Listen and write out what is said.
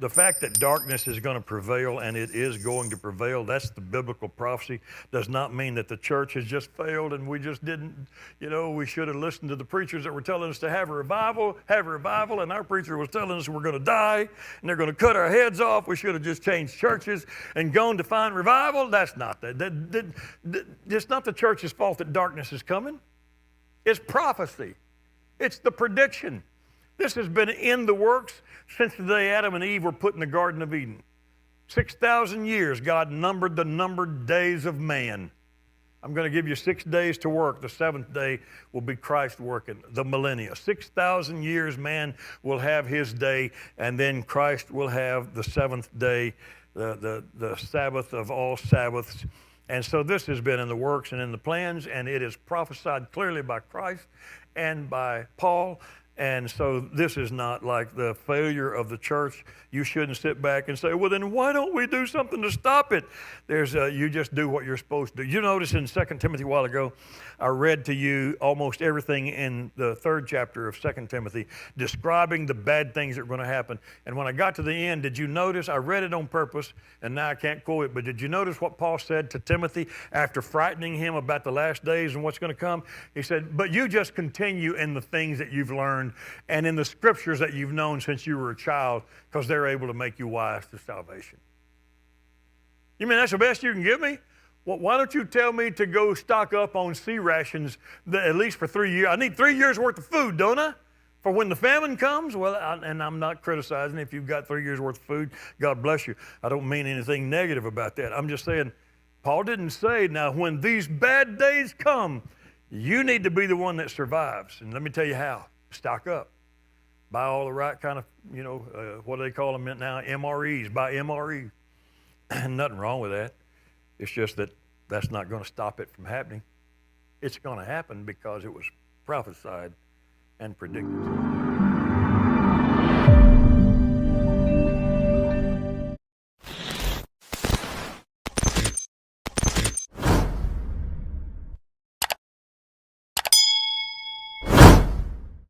The fact that darkness is going to prevail, and it is going to prevail, that's the biblical prophecy, does not mean that the church has just failed and we just didn't, we should have listened to the preachers that were telling us to have a revival, and our preacher was telling us we're going to die and they're going to cut our heads off. We should have just changed churches and gone to find revival. That's not that. It's not the church's fault that darkness is coming. It's prophecy. It's the prediction. This has been in the works since the day Adam and Eve were put in the Garden of Eden. 6,000 years, God numbered the numbered days of man. I'm going to give you 6 days to work. The seventh day will be Christ working, the millennia. 6,000 years man will have his day, and then Christ will have the seventh day, the Sabbath of all Sabbaths. And so this has been in the works and in the plans, and it is prophesied clearly by Christ and by Paul. And so this is not like the failure of the church. You shouldn't sit back and say, well, then why don't we do something to stop it? You just do what you're supposed to do. You notice in 2 Timothy a while ago, I read to you almost everything in the 3rd chapter of 2 Timothy, describing the bad things that are going to happen. And when I got to the end, did you notice, I read it on purpose, and now I can't quote it, but did you notice what Paul said to Timothy after frightening him about the last days and what's going to come? He said, but you just continue in the things that you've learned and in the scriptures that you've known since you were a child, because they're able to make you wise to salvation. You mean that's the best you can give me? Well, why don't you tell me to go stock up on sea rations at least for 3 years? I need 3 years worth of food, don't I? For when the famine comes? Well, and I'm not criticizing if you've got 3 years worth of food. God bless you. I don't mean anything negative about that. I'm just saying, Paul didn't say, now when these bad days come, you need to be the one that survives. And let me tell you how. Stock up. Buy all the right kind of, what do they call them now? MREs. Buy MREs. Nothing wrong with that. It's just that that's not going to stop it from happening. It's going to happen because it was prophesied and predicted.